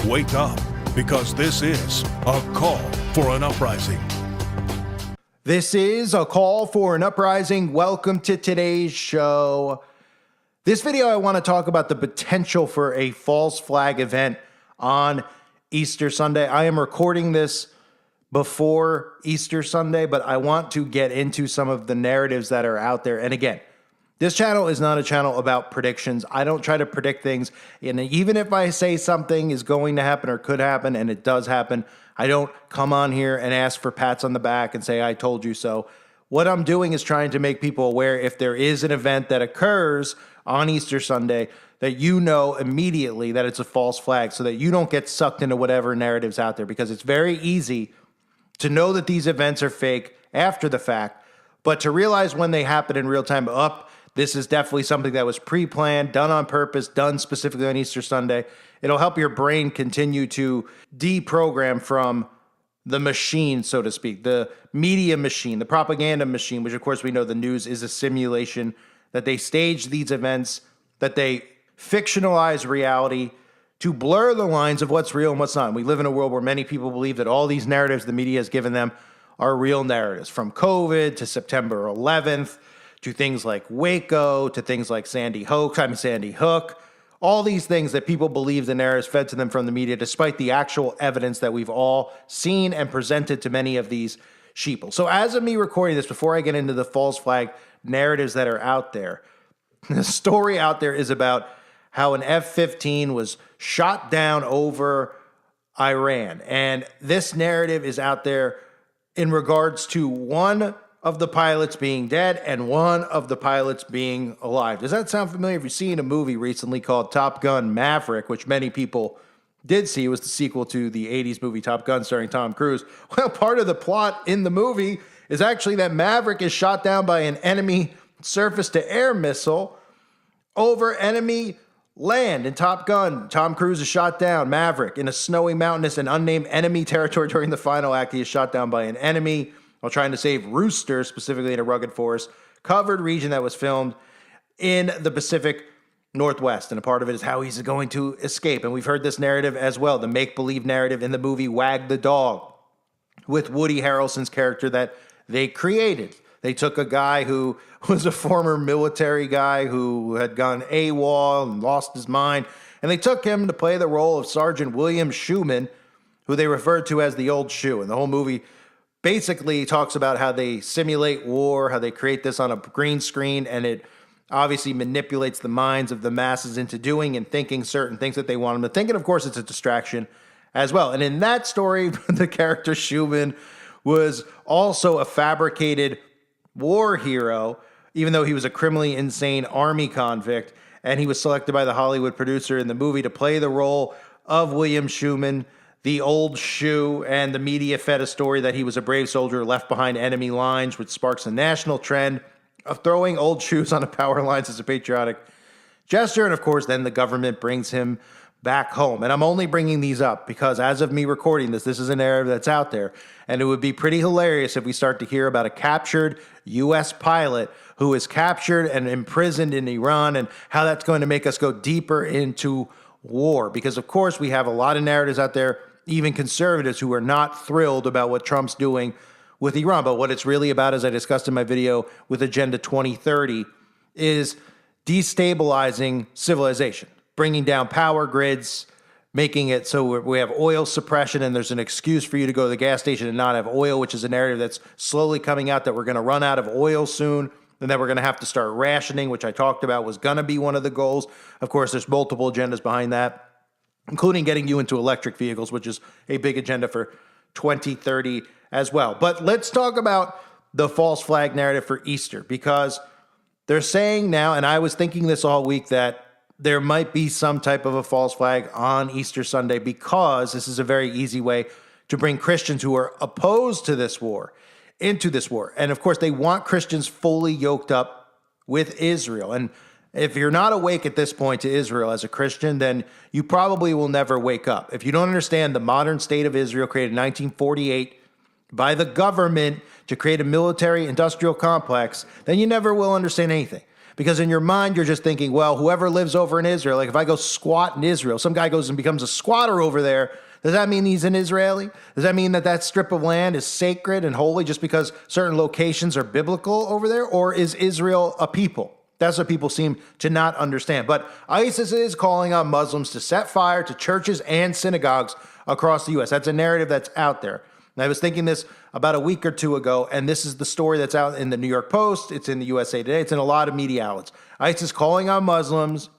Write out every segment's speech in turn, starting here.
Wake up, because this is a call for an uprising. This is a call for an uprising. Welcome to today's show. This video, I want to talk about the potential for a false flag event on Easter Sunday. I am recording this before Easter Sunday, but I want to get into some of the narratives that are out there. And again, this channel is not a channel about predictions. I don't try to predict things. And even if I say something is going to happen or could happen, and it does happen, I don't come on here and ask for pats on the back and say, I told you so. What I'm doing is trying to make people aware if there is an event that occurs on Easter Sunday, that you know immediately that it's a false flag so that you don't get sucked into whatever narrative's out there, because it's very easy to know that these events are fake after the fact, but to realize when they happen in real time, this is definitely something that was pre-planned, done on purpose, done specifically on Easter Sunday. It'll help your brain continue to deprogram from the machine, so to speak, the media machine, the propaganda machine, which of course we know the news is a simulation, that they stage these events, that they fictionalize reality to blur the lines of what's real and what's not. And we live in a world where many people believe that all these narratives the media has given them are real narratives, from COVID to September 11th, to things like Waco, to things like Sandy Hook, all these things that people believe the narratives fed to them from the media, despite the actual evidence that we've all seen and presented to many of these sheeple. So as of me recording this, before I get into the false flag narratives that are out there, the story out there is about how an F-15 was shot down over Iran. And this narrative is out there in regards to one of the pilots being dead and one of the pilots being alive. Does that sound familiar? If you've seen a movie recently called Top Gun Maverick, which many people did see, it was the sequel to the 80s movie Top Gun starring Tom Cruise. Well, part of the plot in the movie is actually that Maverick is shot down by an enemy surface-to-air missile over enemy land. In Top Gun, Tom Cruise is shot down, Maverick, in a snowy, mountainous, and unnamed enemy territory. During the final act, he is shot down by an enemy while trying to save roosters, specifically in a rugged forest covered region that was filmed in the Pacific Northwest. And a part of it is how he's going to escape. And we've heard this narrative as well, the make-believe narrative in the movie Wag the Dog, with Woody Harrelson's character that they created. They took a guy who was a former military guy who had gone AWOL and lost his mind, and they took him to play the role of Sergeant William Schuman, who they referred to as the Old Shoe. And the whole movie basically talks about how they simulate war, how they create this on a green screen, and it obviously manipulates the minds of the masses into doing and thinking certain things that they want them to think. And of course, it's a distraction as well. And in that story, the character Schuman was also a fabricated war hero, even though he was a criminally insane army convict. And he was selected by the Hollywood producer in the movie to play the role of William Schuman, the Old Shoe, and the media fed a story that he was a brave soldier left behind enemy lines, which sparks a national trend of throwing old shoes on the power lines as a patriotic gesture. And of course, then the government brings him back home. And I'm only bringing these up because as of me recording this is a narrative that's out there. And it would be pretty hilarious if we start to hear about a captured U.S. pilot who is captured and imprisoned in Iran, and how that's going to make us go deeper into war. Because of course, we have a lot of narratives out there, even conservatives, who are not thrilled about what Trump's doing with Iran. But what it's really about, as I discussed in my video with Agenda 2030, is destabilizing civilization, bringing down power grids, making it so we have oil suppression, and there's an excuse for you to go to the gas station and not have oil, which is a narrative that's slowly coming out, that we're going to run out of oil soon, and that we're going to have to start rationing, which I talked about was going to be one of the goals. Of course, there's multiple agendas behind that, including getting you into electric vehicles, which is a big agenda for 2030 as well. But let's talk about the false flag narrative for Easter, because they're saying now, and I was thinking this all week, that there might be some type of a false flag on Easter Sunday, because this is a very easy way to bring Christians who are opposed to this war into this war. And of course, they want Christians fully yoked up with Israel. And if you're not awake at this point to Israel as a Christian, then you probably will never wake up. If you don't understand the modern state of Israel, created in 1948 by the government to create a military industrial complex, then you never will understand anything. Because in your mind, you're just thinking, well, whoever lives over in Israel, like if I go squat in Israel, some guy goes and becomes a squatter over there, does that mean he's an Israeli? Does that mean that that strip of land is sacred and holy just because certain locations are biblical over there? Or is Israel a people? That's what people seem to not understand. But ISIS is calling on Muslims to set fire to churches and synagogues across the U.S. That's a narrative that's out there. And I was thinking this about a week or two ago, and this is the story that's out in the New York Post. It's in the USA Today. It's in a lot of media outlets. ISIS calling on Muslims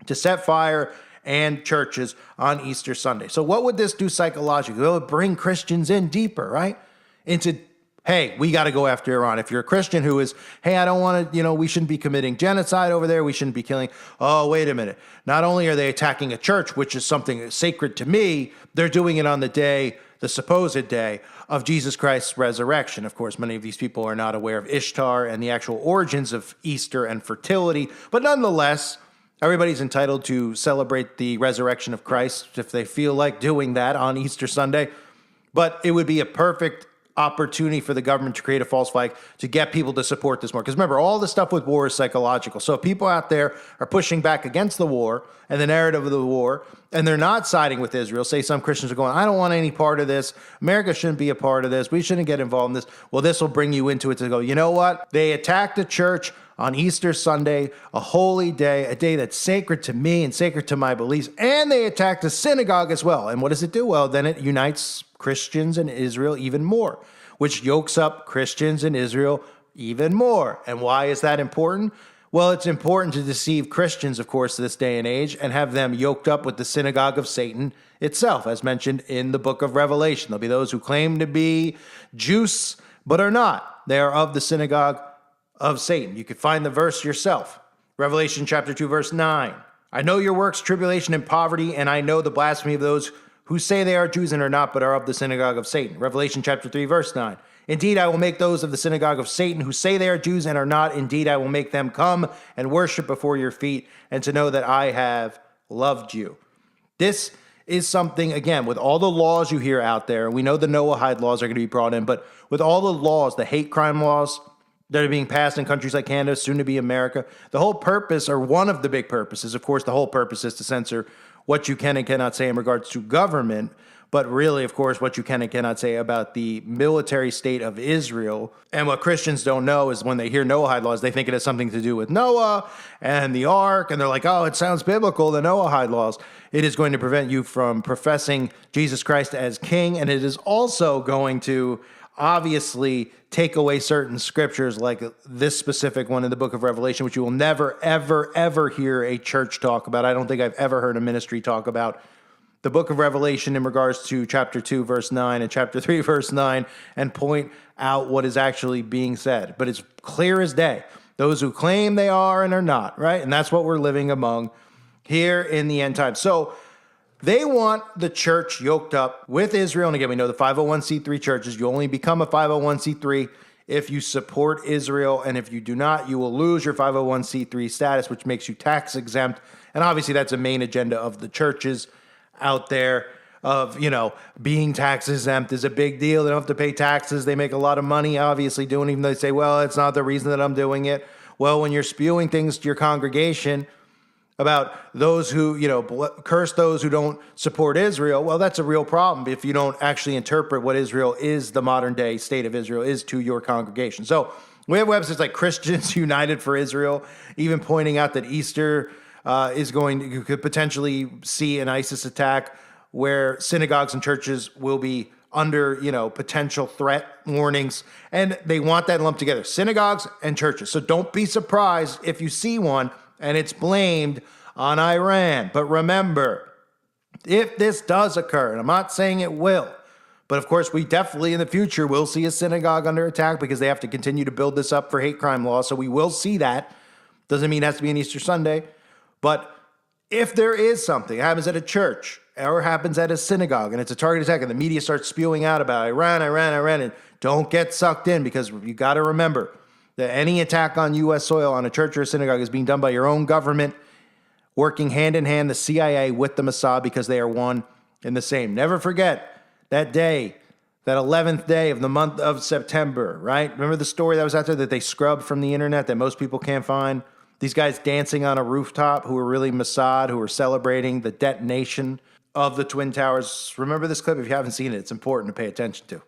to set fire and churches on Easter Sunday. So what would this do psychologically? It would bring Christians in deeper, right? Into, hey, we got to go after Iran. If you're a Christian who is, hey, I don't want to, we shouldn't be committing genocide over there. We shouldn't be killing. Oh, wait a minute. Not only are they attacking a church, which is something sacred to me, they're doing it on the day, the supposed day of Jesus Christ's resurrection. Of course, many of these people are not aware of Ishtar and the actual origins of Easter and fertility, but nonetheless, everybody's entitled to celebrate the resurrection of Christ if they feel like doing that on Easter Sunday. But it would be a perfect opportunity for the government to create a false flag to get people to support this more. Because remember, all the stuff with war is psychological. So if people out there are pushing back against the war and the narrative of the war, and they're not siding with Israel, say some Christians are going, I don't want any part of this. America shouldn't be a part of this. We shouldn't get involved in this. Well, this will bring you into it to go, you know what? They attacked the church on Easter Sunday, a holy day, a day that's sacred to me and sacred to my beliefs, and they attacked a synagogue as well. And what does it do? Well, then it unites Christians and Israel even more, which yokes up Christians and Israel even more. And why is that important? Well, it's important to deceive Christians, of course, this day and age, and have them yoked up with the synagogue of Satan itself, as mentioned in the book of Revelation. There'll be those who claim to be Jews, but are not. They are of the synagogue of Satan. You could find the verse yourself. Revelation chapter 2, verse 9. I know your works, tribulation, and poverty, and I know the blasphemy of those who say they are Jews and are not, but are of the synagogue of Satan. Revelation chapter 3, verse 9. Indeed, I will make those of the synagogue of Satan who say they are Jews and are not. Indeed, I will make them come and worship before your feet and to know that I have loved you. This is something, again, with all the laws you hear out there, we know the Noahide laws are going to be brought in, but with all the laws, the hate crime laws that are being passed in countries like Canada, soon to be America, the whole purpose, or one of the big purposes, of course, the whole purpose is to censor what you can and cannot say in regards to government, but really, of course, what you can and cannot say about the military state of Israel. And what Christians don't know is when they hear Noahide laws, they think it has something to do with Noah and the ark, and they're like, oh, it sounds biblical, the Noahide laws. It is going to prevent you from professing Jesus Christ as king, and it is also going to obviously take away certain scriptures like this specific one in the book of Revelation, which you will never, ever, ever hear a church talk about. I don't think I've ever heard a ministry talk about the book of Revelation in regards to chapter 2, verse 9 and chapter 3, verse 9, and point out what is actually being said. But it's clear as day. Those who claim they are and are not, right? And that's what we're living among here in the end time. So they want the church yoked up with Israel. And again, we know the 501c3 churches, you only become a 501c3 if you support Israel. And if you do not, you will lose your 501c3 status, which makes you tax exempt. And obviously that's a main agenda of the churches out there of, being tax exempt is a big deal. They don't have to pay taxes. They make a lot of money, obviously, doing it, even though they say, well, it's not the reason that I'm doing it. Well, when you're spewing things to your congregation about those who, curse those who don't support Israel, well, that's a real problem if you don't actually interpret what Israel is, the modern day state of Israel is to your congregation. So we have websites like Christians United for Israel, even pointing out that Easter you could potentially see an ISIS attack where synagogues and churches will be under, potential threat warnings. And they want that lumped together, synagogues and churches. So don't be surprised if you see one and it's blamed on Iran. But remember, if this does occur, and I'm not saying it will, but of course we definitely in the future will see a synagogue under attack because they have to continue to build this up for hate crime law. So we will see that. Doesn't mean it has to be an Easter Sunday. But if there is something that happens at a church or happens at a synagogue and it's a target attack and the media starts spewing out about Iran, and don't get sucked in, because you got to remember that any attack on U.S. soil on a church or a synagogue is being done by your own government, working hand in hand, the CIA with the Mossad, because they are one and the same. Never forget that day, that 11th day of the month of September, right? Remember the story that was out there that they scrubbed from the internet that most people can't find? these guys dancing on a rooftop who were really Mossad, who were celebrating the detonation of the Twin Towers. Remember this clip? If you haven't seen it, it's important to pay attention to.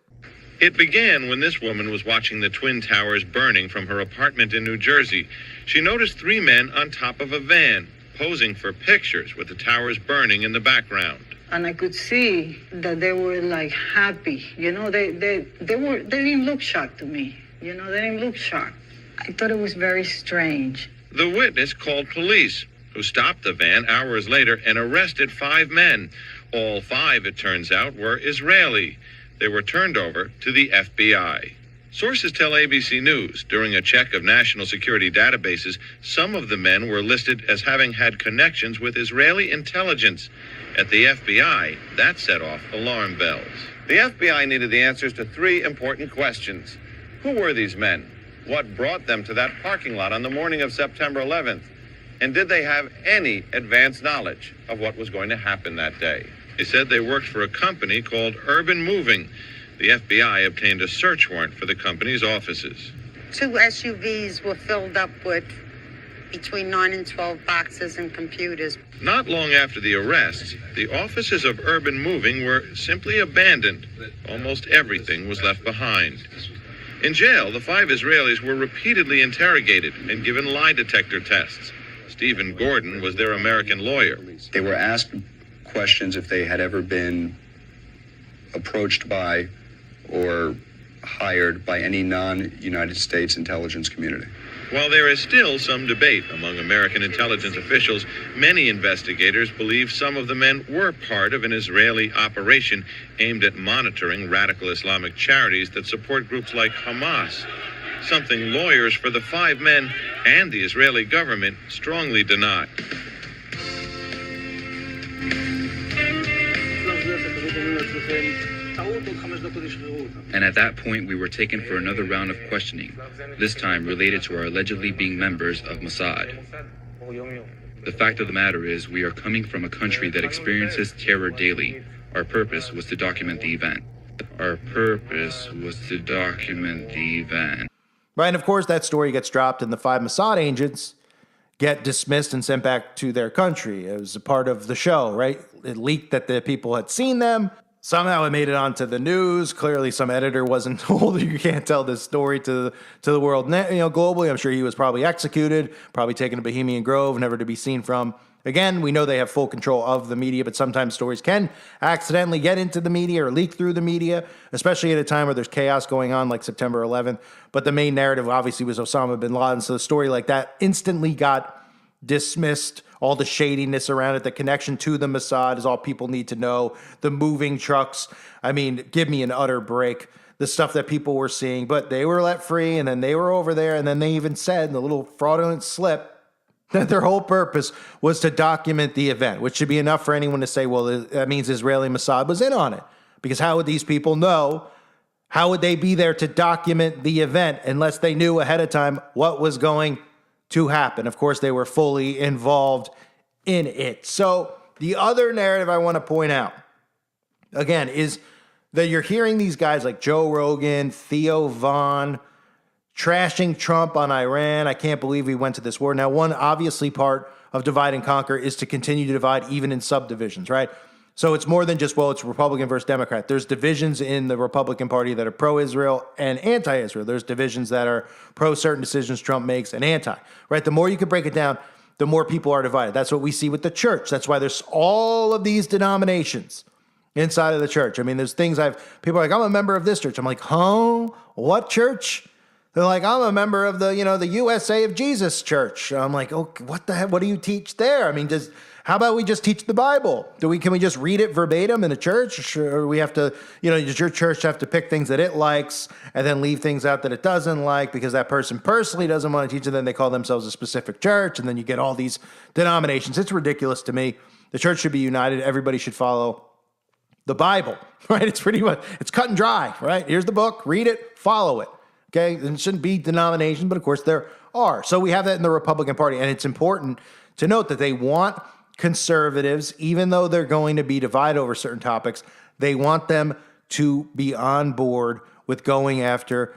It began when this woman was watching the Twin Towers burning from her apartment in New Jersey. She noticed 3 men on top of a van, posing for pictures with the towers burning in the background. And I could see that they were like happy. You know, they didn't look shocked to me. You know, they didn't look shocked. I thought it was very strange. The witness called police, who stopped the van hours later and arrested 5 men. All 5, it turns out, were Israeli. They were turned over to the FBI. Sources tell ABC News during a check of national security databases, some of the men were listed as having had connections with Israeli intelligence. At the FBI, that set off alarm bells. The FBI needed the answers to 3 important questions. Who were these men? What brought them to that parking lot on the morning of September 11th? And did they have any advance knowledge of what was going to happen that day? They said they worked for a company called Urban Moving. The FBI obtained a search warrant for the company's offices. 2 SUVs were filled up with between 9 and 12 boxes and computers. Not long after the arrests, the offices of Urban Moving were simply abandoned. Almost everything was left behind. In jail, the 5 Israelis were repeatedly interrogated and given lie detector tests. Stephen Gordon was their American lawyer. They were asked questions if they had ever been approached by or hired by any non-United States intelligence community. While there is still some debate among American intelligence officials, many investigators believe some of the men were part of an Israeli operation aimed at monitoring radical Islamic charities that support groups like Hamas, something lawyers for the 5 men and the Israeli government strongly deny. And at that point, we were taken for another round of questioning, this time related to our allegedly being members of Mossad. The fact of the matter is, we are coming from a country that experiences terror daily. Our purpose was to document the event. Right, and of course that story gets dropped and the 5 Mossad agents get dismissed and sent back to their country. It was a part of the show, right? It leaked that the people had seen them. Somehow it made it onto the news. Clearly some editor wasn't told you can't tell this story to the world, globally. I'm sure he was probably executed, probably taken to Bohemian Grove, never to be seen from. Again, we know they have full control of the media, but sometimes stories can accidentally get into the media or leak through the media, especially at a time where there's chaos going on like September 11th. But the main narrative obviously was Osama bin Laden. So a story like that instantly got dismissed. All the shadiness around it, the connection to the Mossad is all people need to know. The moving trucks. I mean, give me an utter break. The stuff that people were seeing, but they were let free and then they were over there. And then they even said in the little fraudulent slip that their whole purpose was to document the event, which should be enough for anyone to say, well, that means Israeli Mossad was in on it. Because how would these people know? How would they be there to document the event unless they knew ahead of time what was going to happen? Of course, they were fully involved in it. So the other narrative I want to point out, again, is that you're hearing these guys like Joe Rogan, Theo Vaughn, trashing Trump on Iran. I can't believe we went to this war. Now, one obviously part of divide and conquer is to continue to divide even in subdivisions, right? So it's more than just, well, it's Republican versus Democrat. There's divisions in the Republican Party that are pro-Israel and anti-Israel. There's divisions that are pro certain decisions Trump makes and anti, right? The more you can break it down, the more people are divided. That's what we see with the church. That's why there's all of these denominations inside of the church. I mean, there's things people are like, I'm a member of this church. I'm like, huh? What church? They're like, I'm a member of the USA of Jesus church. I'm like, oh, what the heck? What do you teach there? I mean, how about we just teach the Bible? Can we just read it verbatim in a church? Or we have to, does your church have to pick things that it likes and then leave things out that it doesn't like because that person personally doesn't want to teach it, then they call themselves a specific church, and then you get all these denominations. It's ridiculous to me. The church should be united. Everybody should follow the Bible, right? It's pretty much, it's cut and dry, right? Here's the book, read it, follow it. Okay, and it shouldn't be denominations, but of course there are. So we have that in the Republican Party, and it's important to note that they want conservatives, even though they're going to be divided over certain topics, they want them to be on board with going after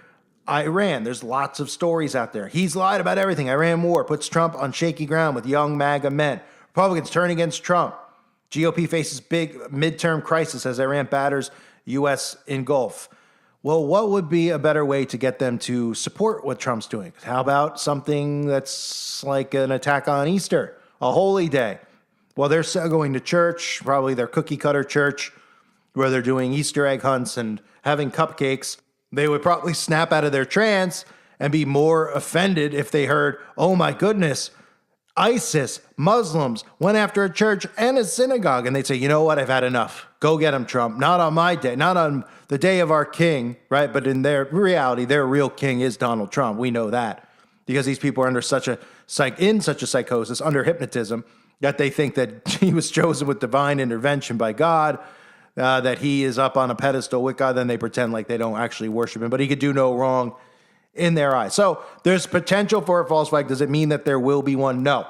Iran. There's lots of stories out there. He's lied about everything. Iran war puts Trump on shaky ground with young MAGA men. Republicans turn against Trump. GOP faces big midterm crisis as Iran batters U.S. in Gulf. Well, what would be a better way to get them to support what Trump's doing? How about something that's like an attack on Easter, a holy day? Well, they're still going to church, probably their cookie cutter church, where they're doing Easter egg hunts and having cupcakes. They would probably snap out of their trance and be more offended if they heard, oh my goodness, ISIS, Muslims went after a church and a synagogue. And they'd say, you know what, I've had enough. Go get them, Trump. Not on my day, not on the day of our king, right? But in their reality, their real king is Donald Trump. We know that because these people are under such a psychosis, under hypnotism, that they think that he was chosen with divine intervention by God, that he is up on a pedestal with God. Then they pretend like they don't actually worship him, but he could do no wrong in their eyes. So there's potential for a false flag. Does it mean that there will be one? No.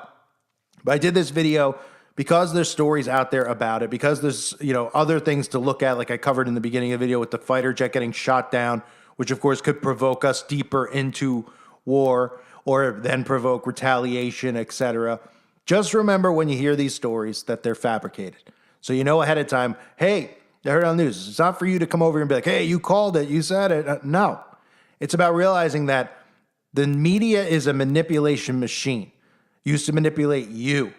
But I did this video because there's stories out there about it, because there's, other things to look at, like I covered in the beginning of the video with the fighter jet getting shot down, which of course could provoke us deeper into war or then provoke retaliation, etc. Just remember when you hear these stories that they're fabricated. So you know ahead of time, hey, I heard on the news. It's not for you to come over and be like, hey, you called it, you said it. No. It's about realizing that the media is a manipulation machine used to manipulate you.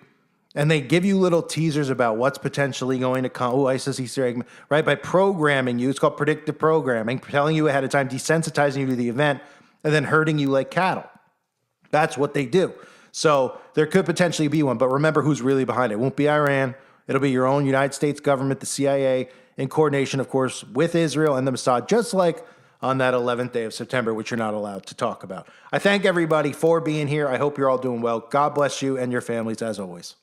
And they give you little teasers about what's potentially going to come. Oh, ISIS Easter egg, right? By programming you. It's called predictive programming, telling you ahead of time, desensitizing you to the event, and then herding you like cattle. That's what they do. So there could potentially be one, but remember who's really behind it. It won't be Iran. It'll be your own United States government, the CIA, in coordination, of course, with Israel and the Mossad, just like on that 11th day of September, which you're not allowed to talk about. I thank everybody for being here. I hope you're all doing well. God bless you and your families as always.